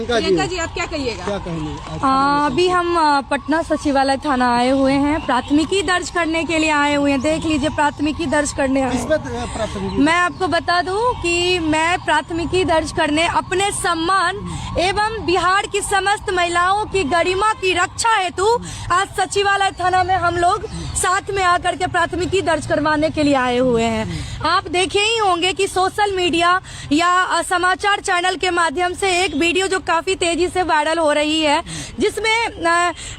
प्रियंका जी आप क्या कहिएगा? क्या कहेंगे? अभी हम पटना सचिवालय थाना आए हुए हैं, प्राथमिकी दर्ज करने के लिए आए हुए हैं। देख लीजिए, प्राथमिकी दर्ज करने आए। मैं आपको बता दूं कि मैं प्राथमिकी दर्ज करने अपने सम्मान एवं बिहार की समस्त महिलाओं की गरिमा की रक्षा हेतु आज सचिवालय थाना में हम लोग साथ में आकर के प्राथमिकी दर्ज करवाने के लिए आए हुए हैं। आप देखे ही होंगे कि सोशल मीडिया या समाचार चैनल के माध्यम से एक वीडियो जो काफी तेजी से वायरल हो रही है, जिसमें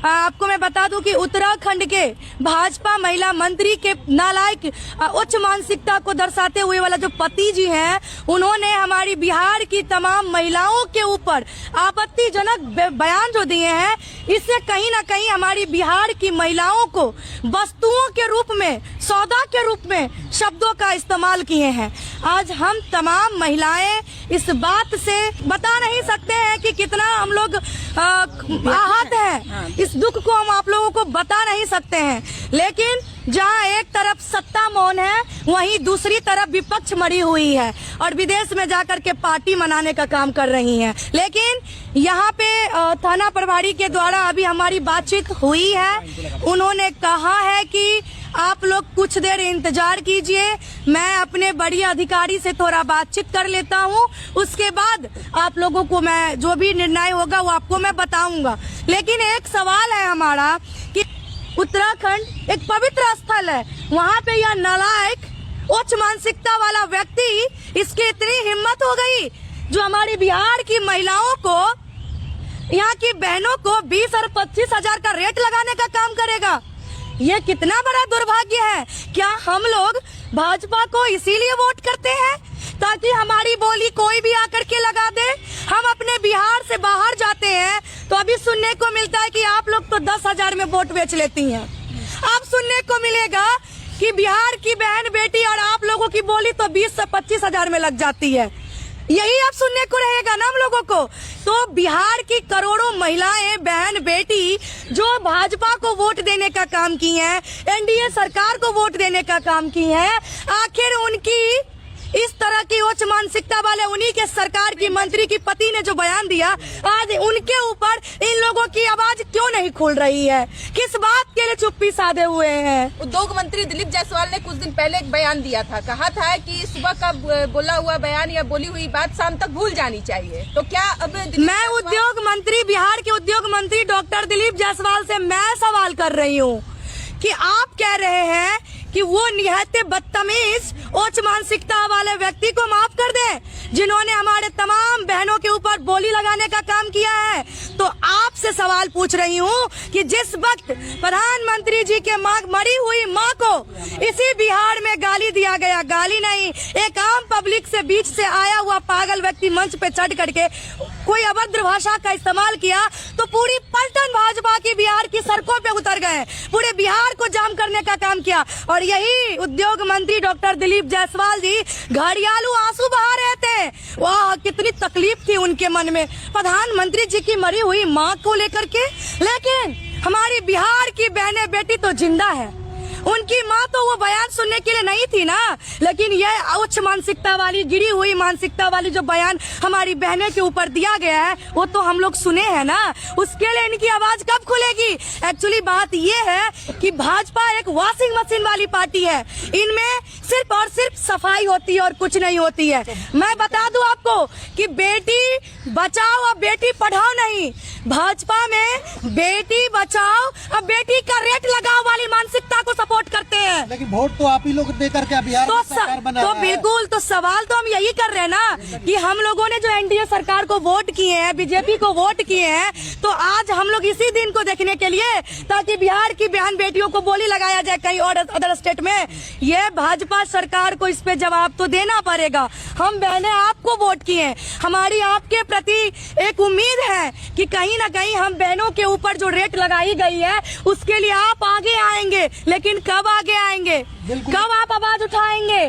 आपको मैं बता दूं कि उत्तराखंड के भाजपा महिला मंत्री के नालायक उच्च मानसिकता को दर्शाते हुए वाला जो पति जी हैं, उन्होंने हमारी बिहार की तमाम महिलाओं के ऊपर आपत्तिजनक बयान जो दिए हैं, इससे कहीं ना कहीं हमारी बिहार की महिलाओं को वस्तुओं के रूप में, सौदा के रूप में शब्दों का इस्तेमाल किए हैं। आज हम तमाम महिलाएं इस बात से बता नहीं सकते हैं कि कितना हम लोग आहत हैं। इस दुख को हम आप लोगों को बता नहीं सकते हैं, लेकिन जहां एक तरफ सत्ता मौन है, वहीं दूसरी तरफ विपक्ष मरी हुई है और विदेश में जाकर के पार्टी मनाने का काम कर रही हैं। लेकिन यहाँ पे थाना प्रभारी के द्वारा अभी हमारी बातचीत हुई है। उन्होंने कहा है कि आप लोग कुछ देर इंतजार कीजिए, मैं अपने बड़ी अधिकारी से थोड़ा बातचीत कर लेता हूँ, उसके बाद आप लोगों को मैं जो भी निर्णय होगा वो आपको मैं बताऊंगा। लेकिन एक सवाल है हमारा कि उत्तराखंड एक पवित्र स्थल है, वहाँ पे यह नालायक उच्च मानसिकता वाला व्यक्ति, इसकी इतनी हिम्मत हो गई जो हमारी बिहार की महिलाओं को, यहाँ की बहनों को 20 और 25 हजार का रेट लगाने का काम करेगा। ये कितना बड़ा दुर्भाग्य है। क्या हम लोग भाजपा को इसीलिए वोट करते हैं ताकि हमारी बोली कोई भी आकर के लगा दे? हम अपने बिहार से बाहर जाते हैं तो अभी सुनने को मिलता है कि आप लोग तो 10,000 में वोट बेच लेती हैं। अब सुनने को मिलेगा कि बिहार की बहन बेटी और आप लोगों की बोली तो 20 से 25 हजार में लग जाती है। यही अब सुनने को रहेगा ना हम लोगों को। तो बिहार की करोड़ों महिलाएं, बहन बेटी जो भाजपा को वोट देने का काम की हैं, एनडीए सरकार को वोट देने का काम की हैं, आखिर उनकी इस तरह की उच्च मानसिकता वाले उन्हीं के सरकार की मंत्री की पति ने जो बयान दिया, आज उनके ऊपर इन लोगों की आवाज क्यों नहीं खुल रही है? किस बात के लिए चुप्पी साधे हुए हैं? उद्योग मंत्री दिलीप जायसवाल ने कुछ दिन पहले एक बयान दिया था, कहा था कि सुबह का बोला हुआ बयान या बोली हुई बात शाम तक भूल जानी चाहिए। तो क्या अब मैं उद्योग मंत्री, बिहार के उद्योग मंत्री डॉक्टर दिलीप जायसवाल से मैं सवाल कर रही हूँ कि आप कह रहे हैं कि वो निहायत बदतमीज उच्च मानसिकता वाले व्यक्ति को माफ कर दें जिन्होंने हमारे तमाम बहनों के ऊपर बोली लगाने का काम किया है। तो आपसे सवाल पूछ रही हूँ कि जिस वक्त प्रधानमंत्री जी के मरी हुई माँ को इसी बिहार में गाली दिया गया, गाली नहीं, एक आम पब्लिक से बीच से आया हुआ पागल व्यक्ति मंच पे चढ़ करके कोई अभद्र भाषा का इस्तेमाल किया, तो पूरी पलटन भाजपा की बिहार की सड़कों पे उतर गए, पूरे बिहार को जाम करने का काम किया। और यही उद्योग मंत्री डॉक्टर दिलीप जायसवाल जी घड़ियालू आंसू बहा रहे थे। वाह, कितनी तकलीफ थी उनके मन में प्रधानमंत्री जी की मरी हुई माँ को लेकर के। लेकिन हमारी बिहार की बहने बेटी तो जिंदा है, उनकी माँ तो वो बयान सुनने के लिए नहीं थी ना। लेकिन ये उच्च मानसिकता वाली, गिरी हुई मानसिकता वाली जो बयान हमारी बहने के ऊपर दिया गया है, वो तो हम लोग सुने हैं ना। उसके लिए इनकी आवाज कब खुलेगी? एक्चुअली बात ये है कि भाजपा एक वॉशिंग मशीन वाली पार्टी है, इनमें सिर्फ और सिर्फ सफाई होती है और कुछ नहीं होती है। मैं बता दूं आपको कि बेटी बचाओ और बेटी पढ़ाओ नहीं, भाजपा में बेटी बचाओ और बेटी का रेट लगाओ वाली मानसिकता को सपोर्ट करते हैं। लेकिन वोट तो आप ही लोग देकर के बिहार में सरकार बना तो बिल्कुल, तो सवाल तो हम यही कर रहे हैं ना कि हम लोगों ने जो एनडीए सरकार को वोट किए हैं, बीजेपी को वोट किए हैं, तो आज हम लोग इसी दिन को देखने के लिए ताकि बिहार की बहन बेटियों को बोली लगाया जाए कहीं और अदर स्टेट में, ये भाजपा सरकार को इस पे जवाब तो देना पड़ेगा। हम बहनें आपको वोट किए, हमारी आपके प्रति एक उम्मीद है कि कहीं ना कहीं हम बहनों के ऊपर जो रेट लगाई गई है उसके लिए आप आगे आएंगे। लेकिन कब आगे आएंगे, कब आप आवाज उठाएंगे?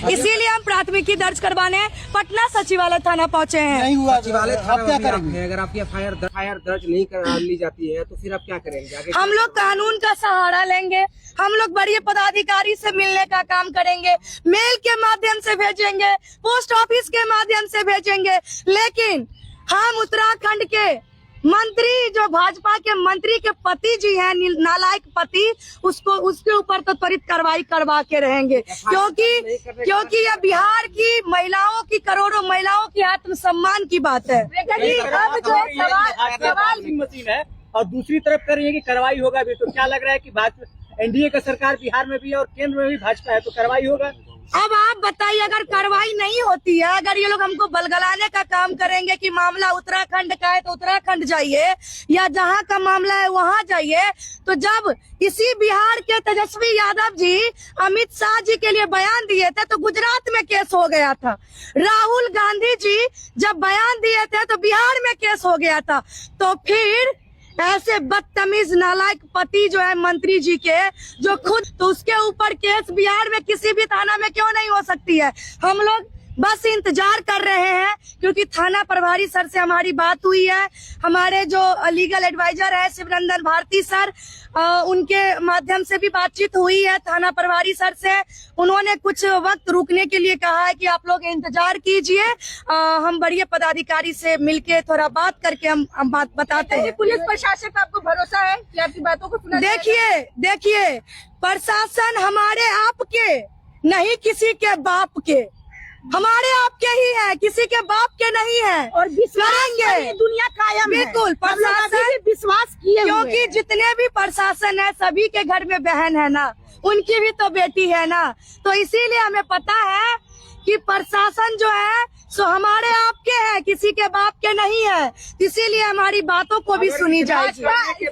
इसीलिए हम प्राथमिकी दर्ज करवाने पटना सचिवालय थाना पहुंचे हैं। नहीं हुआ सचिवालय, आप क्या करेंगे? अगर आपकी एफआईआर दर्ज नहीं कर ली जाती है तो फिर आप क्या करेंगे? हम लोग कानून का सहारा लेंगे, हम लोग बड़े पदाधिकारी से मिलने का काम करेंगे, मेल के माध्यम से भेजेंगे, पोस्ट ऑफिस के माध्यम से भेजेंगे। लेकिन हम उत्तराखंड मंत्री जो भाजपा के मंत्री के पति जी हैं, नालायक पति, उसके ऊपर तो त्वरित कार्रवाई करवा के रहेंगे, क्योंकि यह बिहार की महिलाओं की, करोड़ों महिलाओं की आत्मसम्मान की बात है। अब जो सवाल मशीन है और दूसरी तरफ कर रही है कि कार्रवाई होगा भी, तो क्या लग रहा है कि भाजपा एनडीए का सरकार बिहार में भी है और केंद्र में भी भाजपा है, तो कार्रवाई होगा? अब आप बताइए, अगर कार्रवाई नहीं होती है, अगर ये लोग हमको बलगलाने का काम करेंगे कि मामला उत्तराखंड का है तो उत्तराखंड जाइए, या जहाँ का मामला है वहाँ जाइए, तो जब इसी बिहार के तेजस्वी यादव जी अमित शाह जी के लिए बयान दिए थे तो गुजरात में केस हो गया था। राहुल गांधी जी जब बयान दिए थे तो बिहार में केस हो गया था। तो फिर ऐसे बदतमीज नालायक पति जो है मंत्री जी के, जो खुद, तो उसके ऊपर केस बिहार में किसी भी थाना में क्यों नहीं हो सकती है? हम लोग बस इंतजार कर रहे हैं, क्योंकि थाना प्रभारी सर से हमारी बात हुई है। हमारे जो लीगल एडवाइजर है शिवरंजन भारती सर, उनके माध्यम से भी बातचीत हुई है थाना प्रभारी सर से। उन्होंने कुछ वक्त रुकने के लिए कहा है कि आप लोग इंतजार कीजिए, हम बड़े पदाधिकारी से मिलके थोड़ा बात करके हम बात बताते हैं। पुलिस प्रशासन का आपको भरोसा है कि आपकी बातों को सुना? देखिए प्रशासन हमारे आपके नहीं, किसी के बाप के, हमारे आपके ही है, किसी के बाप के नहीं है। और करेंगे, दुनिया कायम है। बिल्कुल प्रशासन विश्वास किए, क्योंकि जितने भी प्रशासन है सभी के घर में बहन है ना, उनकी भी तो बेटी है ना, तो इसीलिए हमें पता है कि प्रशासन जो है सो हमारे आपके है, किसी के बाप के नहीं है, इसीलिए हमारी बातों को भी सुनी जाएगी।